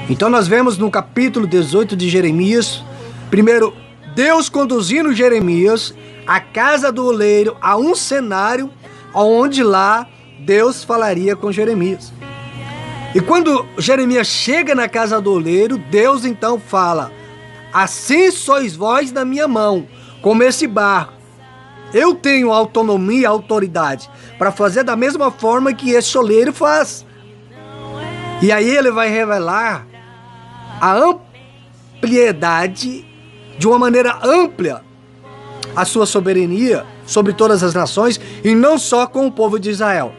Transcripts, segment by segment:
Então nós vemos no capítulo 18 de Jeremias, primeiro, Deus conduzindo Jeremias à casa do oleiro, a um cenário onde lá Deus falaria com Jeremias. E quando Jeremias chega na casa do oleiro, Deus então fala: assim sois vós na minha mão, como esse barro. Eu tenho autonomia e autoridade para fazer da mesma forma que esse oleiro faz. E aí ele vai revelar a ampliedade, de uma maneira ampla, a sua soberania sobre todas as nações e não só com o povo de Israel.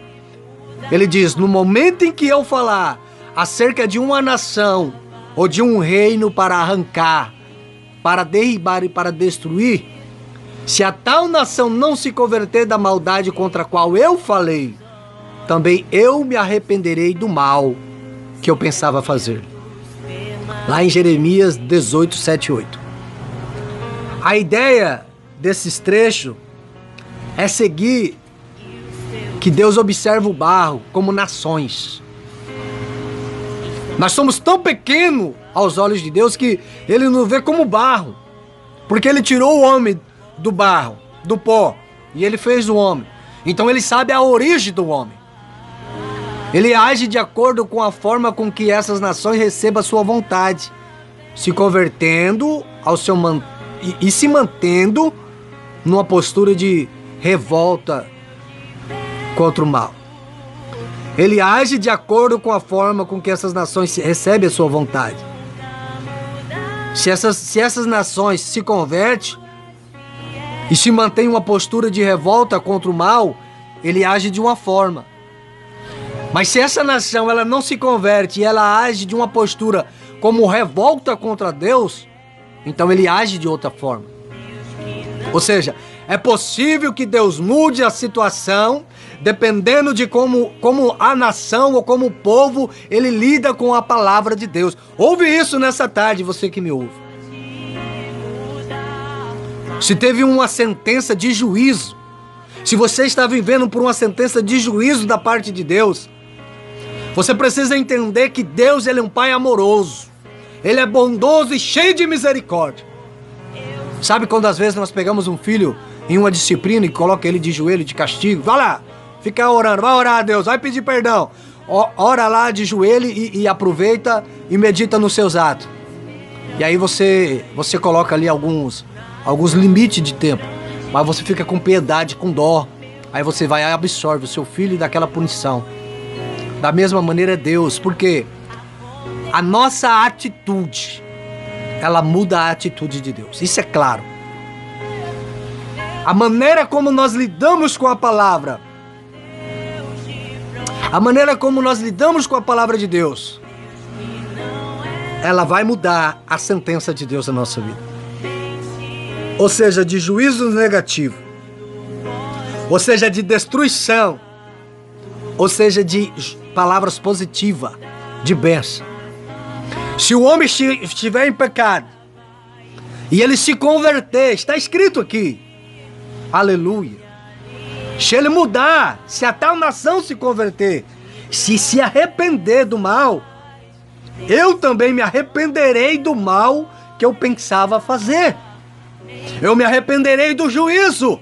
Ele diz: no momento em que eu falar acerca de uma nação ou de um reino para arrancar, para derribar e para destruir, se a tal nação não se converter da maldade contra a qual eu falei, também eu me arrependerei do mal que eu pensava fazer. Lá em Jeremias 18, 7 e 8. A ideia desses trechos é seguir que Deus observa o barro como nações. Nós somos tão pequenos aos olhos de Deus que Ele nos vê como barro, porque Ele tirou o homem do barro, do pó, e Ele fez o homem. Então Ele sabe a origem do homem. Ele age de acordo com a forma com que essas nações recebam a sua vontade, se convertendo ao seu e se mantendo numa postura de revolta contra o mal. Ele age de acordo com a forma com que essas nações recebem a sua vontade. Se essas nações se convertem e se mantêm uma postura de revolta contra o mal, ele age de uma forma. Mas se essa nação ela não se converte e ela age de uma postura como revolta contra Deus, então ele age de outra forma. Ou seja, é possível que Deus mude a situação dependendo de como a nação ou como o povo ele lida com a palavra de Deus. Ouve isso nessa tarde, você que me ouve. Se teve uma sentença de juízo, se você está vivendo por uma sentença de juízo da parte de Deus, você precisa entender que Deus ele é um pai amoroso. Ele é bondoso e cheio de misericórdia. Sabe quando às vezes nós pegamos um filho em uma disciplina e coloca ele de joelho de castigo? Vai lá, fica orando, vai orar a Deus, vai pedir perdão. Ora lá de joelho e aproveita e medita nos seus atos. E aí você coloca ali alguns limites de tempo. Mas você fica com piedade, com dó. Aí você vai e absorve o seu filho daquela punição. Da mesma maneira é Deus, porque a nossa atitude, ela muda a atitude de Deus. Isso é claro. A maneira como nós lidamos com a palavra, a maneira como nós lidamos com a palavra de Deus, ela vai mudar a sentença de Deus na nossa vida. Ou seja, de juízo negativo, ou seja, de destruição, ou seja, de palavras positivas, de bênção. Se o homem estiver em pecado e ele se converter, está escrito aqui, aleluia. Se ele mudar, se a tal nação se converter, se arrepender do mal, eu também me arrependerei do mal que eu pensava fazer. Eu me arrependerei do juízo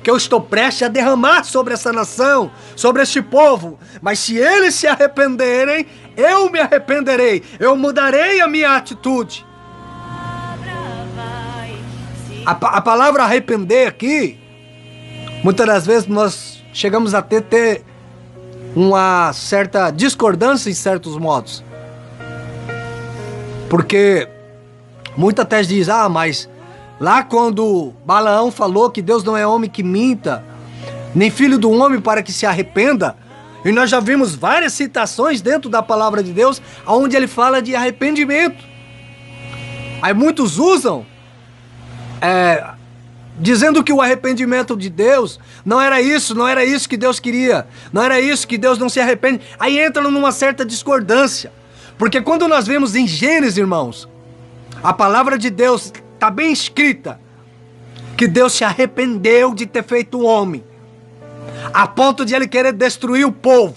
que eu estou prestes a derramar sobre essa nação, sobre este povo. Mas se eles se arrependerem, eu me arrependerei. Eu mudarei a minha atitude. A palavra arrepender aqui, muitas das vezes nós chegamos a ter uma certa discordância em certos modos. Porque muita até diz, mas lá quando Balaão falou que Deus não é homem que minta, nem filho do homem para que se arrependa, e nós já vimos várias citações dentro da palavra de Deus, onde ele fala de arrependimento. Aí muitos usam, dizendo que o arrependimento de Deus não era isso que Deus queria, não era isso, que Deus não se arrepende. Aí entra numa certa discordância, porque quando nós vemos em Gênesis, irmãos, a palavra de Deus está bem escrita, que Deus se arrependeu de ter feito o homem, a ponto de ele querer destruir o povo.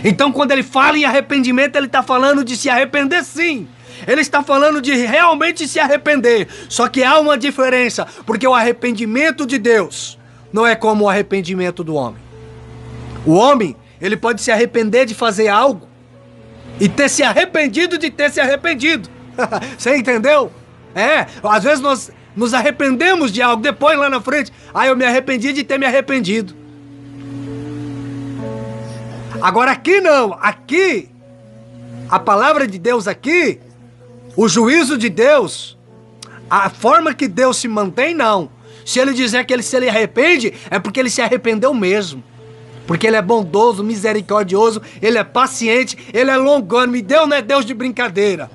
Então, quando ele fala em arrependimento, ele está falando de se arrepender, sim. Ele está falando de realmente se arrepender. Só que há uma diferença, porque o arrependimento de Deus não é como o arrependimento do homem. O homem, ele pode se arrepender de fazer algo e ter se arrependido de ter se arrependido. Você entendeu? Às vezes nós nos arrependemos de algo, depois lá na frente, eu me arrependi de ter me arrependido. Agora aqui não, aqui, a palavra de Deus aqui, o juízo de Deus, a forma que Deus se mantém, não. Se ele dizer que ele se arrepende, é porque ele se arrependeu mesmo. Porque ele é bondoso, misericordioso, ele é paciente, ele é longânimo, e Deus não é Deus de brincadeira.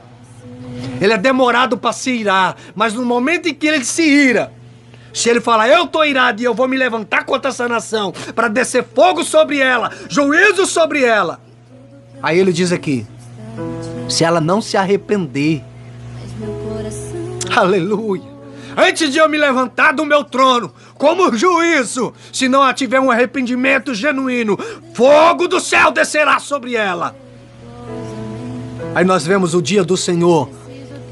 Ele é demorado para se irar, mas no momento em que ele se ira, se ele falar, eu estou irado e eu vou me levantar contra essa nação para descer fogo sobre ela, juízo sobre ela. Aí ele diz aqui, se ela não se arrepender, aleluia, antes de eu me levantar do meu trono, como juízo, se não tiver um arrependimento genuíno, fogo do céu descerá sobre ela. Aí nós vemos o dia do Senhor,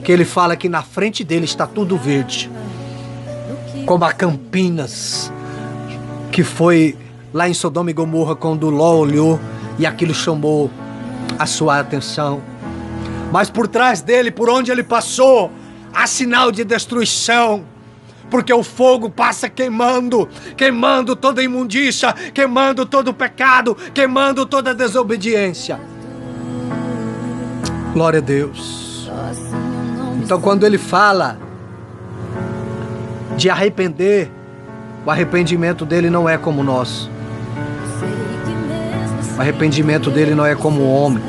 que ele fala que na frente dele está tudo verde, como a Campinas, que foi lá em Sodoma e Gomorra, quando Ló olhou e aquilo chamou a sua atenção. Mas por trás dele, por onde ele passou, há sinal de destruição, porque o fogo passa queimando, queimando toda imundícia, queimando todo o pecado, queimando toda a desobediência. Glória a Deus. Então quando ele fala de arrepender, o arrependimento dele não é como o nosso. O arrependimento dele não é como o homem.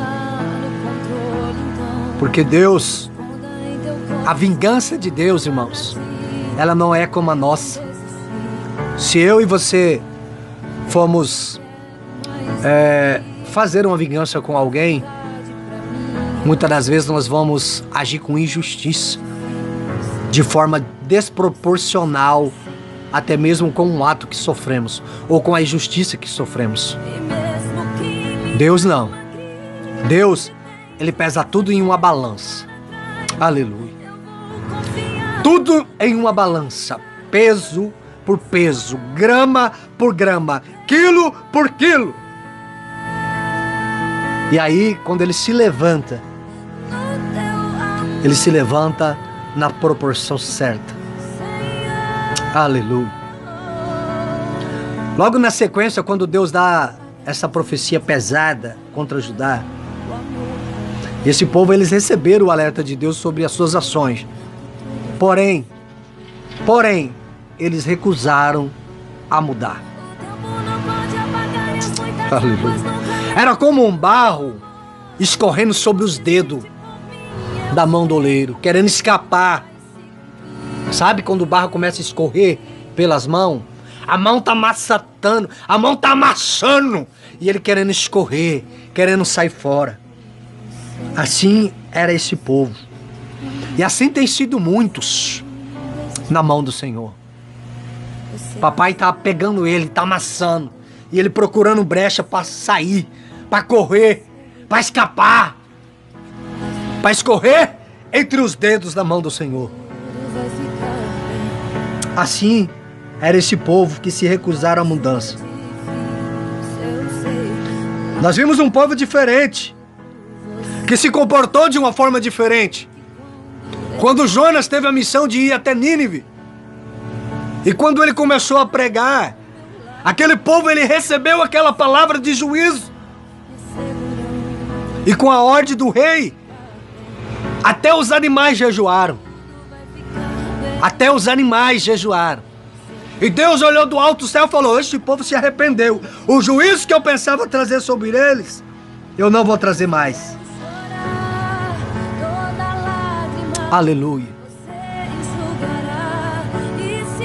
Porque Deus, a vingança de Deus, irmãos, ela não é como a nossa. Se eu e você formos fazer uma vingança com alguém, muitas das vezes nós vamos agir com injustiça, de forma desproporcional, até mesmo com um ato que sofremos, ou com a injustiça que sofremos. Deus não. Deus, ele pesa tudo em uma balança. Aleluia. Tudo em uma balança, peso por peso, grama por grama, quilo por quilo. E aí, quando ele se levanta na proporção certa. Aleluia. Logo na sequência, quando Deus dá essa profecia pesada contra Judá, esse povo, eles receberam o alerta de Deus sobre as suas ações. Porém, eles recusaram a mudar. Aleluia. Era como um barro escorrendo sobre os dedos da mão do oleiro, querendo escapar. Sabe quando o barro começa a escorrer pelas mãos? A mão tá maçatando, a mão tá amassando, e ele querendo escorrer, querendo sair fora. Assim era esse povo. E assim tem sido muitos na mão do Senhor. Papai tá pegando ele, tá amassando, e ele procurando brecha para sair, para correr, para escapar, para escorrer entre os dedos da mão do Senhor. Assim era esse povo que se recusaram à mudança. Nós vimos um povo diferente, que se comportou de uma forma diferente. Quando Jonas teve a missão de ir até Nínive, e quando ele começou a pregar, aquele povo, ele recebeu aquela palavra de juízo. E com a ordem do rei, até os animais jejuaram. Até os animais jejuaram. E Deus olhou do alto céu e falou: este povo se arrependeu. O juízo que eu pensava trazer sobre eles, eu não vou trazer mais. Aleluia.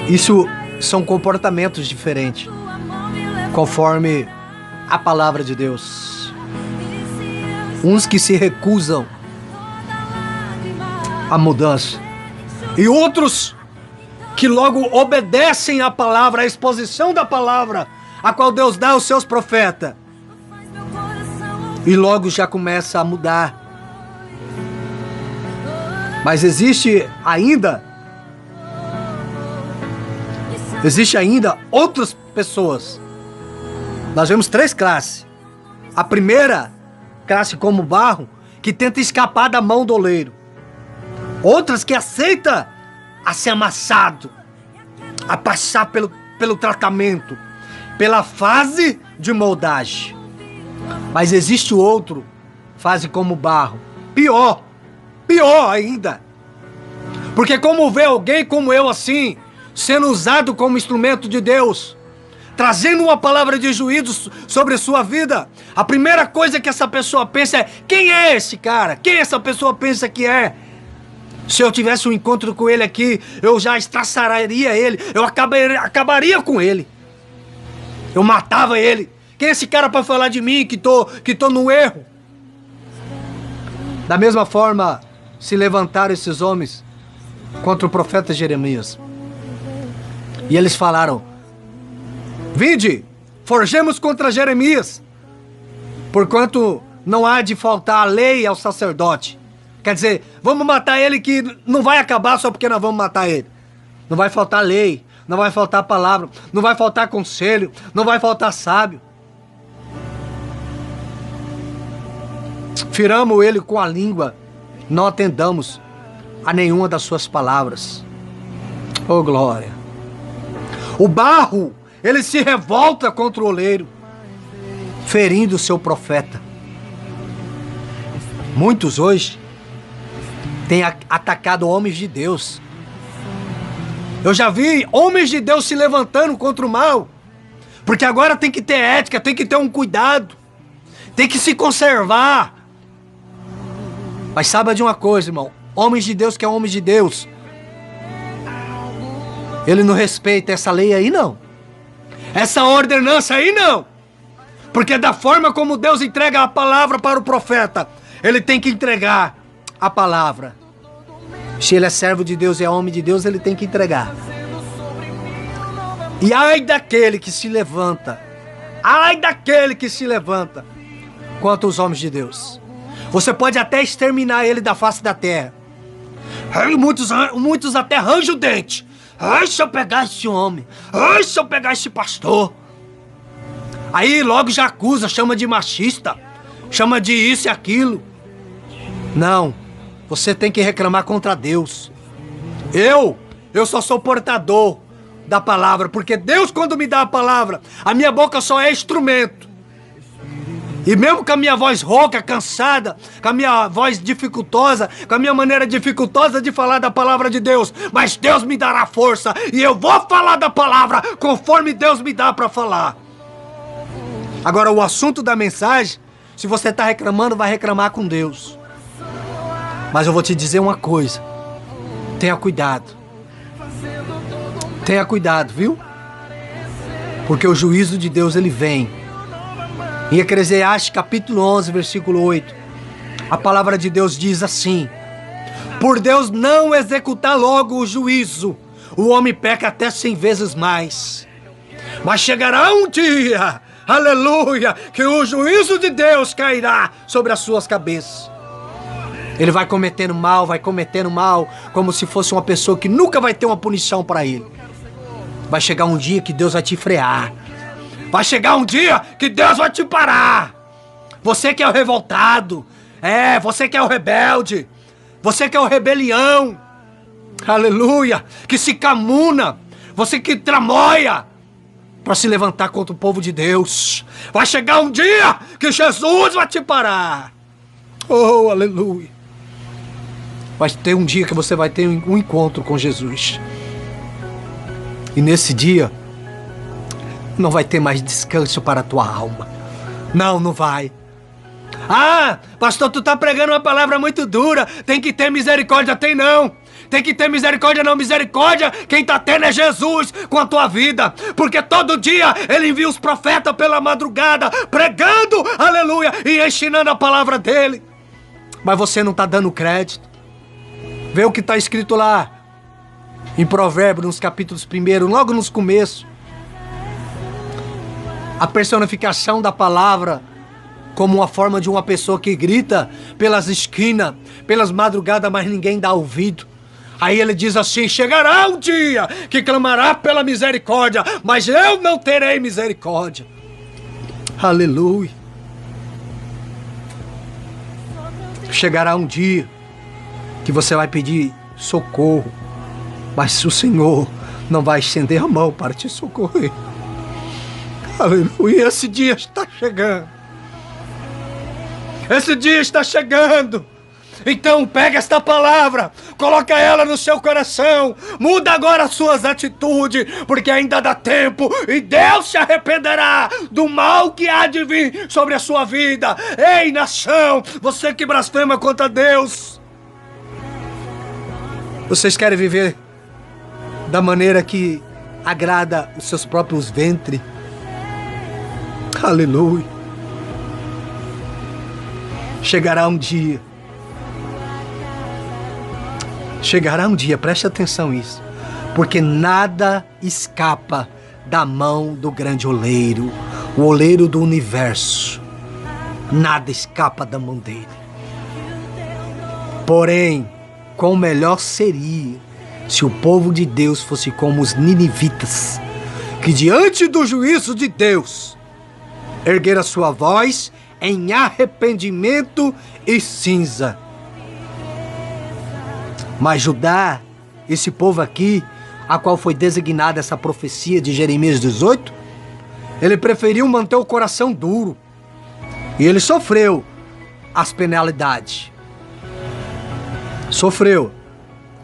Isso são comportamentos diferentes, conforme a palavra de Deus. Uns que se recusam à mudança, e outros que logo obedecem à palavra, à exposição da palavra, a qual Deus dá aos seus profetas. e logo já começa a mudar. Mas existe ainda outras pessoas. Nós vemos 3 classes. A primeira classe, como barro, que tenta escapar da mão do oleiro. Outras que aceita a ser amassado, a passar pelo tratamento, pela fase de moldagem. Mas existe outro, fase como barro, pior ainda. Porque como vê alguém como eu assim, sendo usado como instrumento de Deus, trazendo uma palavra de juízo sobre a sua vida, a primeira coisa que essa pessoa pensa é: quem é esse cara? Quem essa pessoa pensa que é? Se eu tivesse um encontro com ele aqui, eu já estraçaria ele, eu acabaria com ele, eu matava ele. Quem é esse cara para falar de mim que tô no erro? Da mesma forma se levantaram esses homens contra o profeta Jeremias. E eles falaram: vinde, forjemos contra Jeremias, porquanto não há de faltar a lei ao sacerdote. Quer dizer, vamos matar ele, que não vai acabar só porque nós vamos matar ele. Não vai faltar lei, não vai faltar palavra, não vai faltar conselho, não vai faltar sábio. Firamos ele com a língua, não atendamos a nenhuma das suas palavras. Oh, glória! O barro, ele se revolta contra o oleiro, ferindo o seu profeta. Muitos hoje têm atacado homens de Deus. Eu já vi homens de Deus se levantando contra o mal, porque agora tem que ter ética, tem que ter um cuidado, tem que se conservar. Mas saiba de uma coisa, irmão: homens de Deus que é homens de Deus, ele não respeita essa lei aí não, essa ordenança aí não, porque da forma como Deus entrega a palavra para o profeta, ele tem que entregar a palavra. Se ele é servo de Deus e é homem de Deus, ele tem que entregar. E ai daquele que se levanta, contra os homens de Deus. Você pode até exterminar ele da face da terra. Ai, muitos até arranjam o dente. Ai, se eu pegar esse homem, ai, se eu pegar esse pastor. Aí logo já acusa, chama de machista, chama de isso e aquilo. Não, você tem que reclamar contra Deus. Eu só sou portador da palavra, porque Deus, quando me dá a palavra, a minha boca só é instrumento. E mesmo com a minha voz rouca, cansada, com a minha voz dificultosa, com a minha maneira dificultosa de falar da palavra de Deus, mas Deus me dará força e eu vou falar da palavra conforme Deus me dá para falar. Agora, o assunto da mensagem, se você está reclamando, vai reclamar com Deus. Mas eu vou te dizer uma coisa: tenha cuidado. Tenha cuidado, viu? Porque o juízo de Deus, ele vem. Em Eclesiastes capítulo 11, versículo 8, a palavra de Deus diz assim: por Deus não executar logo o juízo, o homem peca até 100 vezes mais. Mas chegará um dia, aleluia, que o juízo de Deus cairá sobre as suas cabeças. Ele vai cometendo mal, como se fosse uma pessoa que nunca vai ter uma punição para ele. Vai chegar um dia que Deus vai te frear. Vai chegar um dia que Deus vai te parar. Você que é o revoltado, você que é o rebelde, você que é o rebelião, aleluia, que se camuna, você que tramóia para se levantar contra o povo de Deus. Vai chegar um dia que Jesus vai te parar. Oh, aleluia. Vai ter um dia que você vai ter um encontro com Jesus. E nesse dia não vai ter mais descanso para a tua alma. Não vai. Ah, pastor, tu tá pregando uma palavra muito dura. Tem que ter misericórdia. Tem não. Tem que ter misericórdia, não. Misericórdia, quem tá tendo é Jesus com a tua vida. Porque todo dia ele envia os profetas pela madrugada, pregando, aleluia, e ensinando a palavra dele. Mas você não tá dando crédito. Vê o que tá escrito lá em Provérbios, nos capítulos 1, logo nos começos. A personificação da palavra como uma forma de uma pessoa que grita pelas esquinas, pelas madrugadas, mas ninguém dá ouvido. Aí ele diz assim: chegará um dia que clamará pela misericórdia, mas eu não terei misericórdia. Aleluia. Chegará um dia que você vai pedir socorro, mas o Senhor não vai estender a mão para te socorrer. Aleluia. Esse dia está chegando. Esse dia está chegando. Então pega esta palavra, coloca ela no seu coração, muda agora as suas atitudes, porque ainda dá tempo e Deus se arrependerá do mal que há de vir sobre a sua vida. Ei, nação, você que blasfema contra Deus, vocês querem viver da maneira que agrada os seus próprios ventres? Aleluia. Chegará um dia, preste atenção nisso, porque nada escapa da mão do grande oleiro, o oleiro do universo. Nada escapa da mão dele. Porém, quão melhor seria se o povo de Deus fosse como os ninivitas, que diante do juízo de Deus ergueram a sua voz em arrependimento e cinza. Mas Judá, esse povo aqui, a qual foi designada essa profecia de Jeremias 18, ele preferiu manter o coração duro. E ele sofreu as penalidades. Sofreu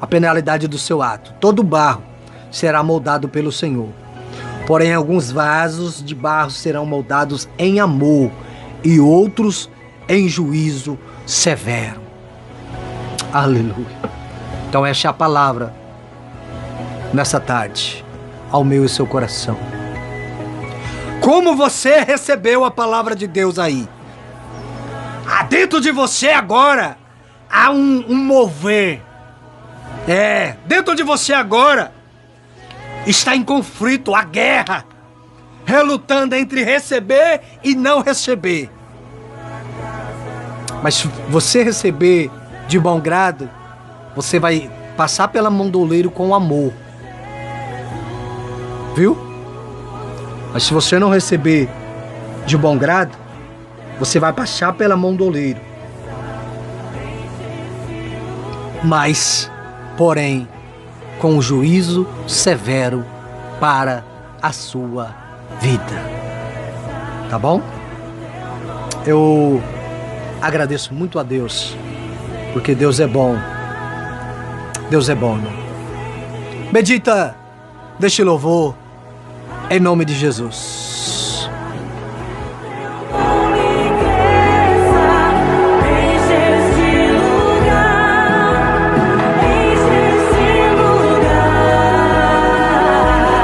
a penalidade do seu ato. Todo barro será moldado pelo Senhor. Porém, alguns vasos de barro serão moldados em amor e outros em juízo severo. Aleluia. Então esta é a palavra nessa tarde ao meu e seu coração. Como você recebeu a palavra de Deus aí? Dentro de você agora há um mover. Dentro de você agora está em conflito, a guerra, relutando entre receber e não receber. Mas se você receber de bom grado, você vai passar pela mão do oleiro com amor. Viu? Mas se você não receber de bom grado, você vai passar pela mão do oleiro. Mas, porém, com um juízo severo para a sua vida. Tá bom? Eu agradeço muito a Deus, porque Deus é bom. Deus é bom, irmão. Medita deste louvor em nome de Jesus.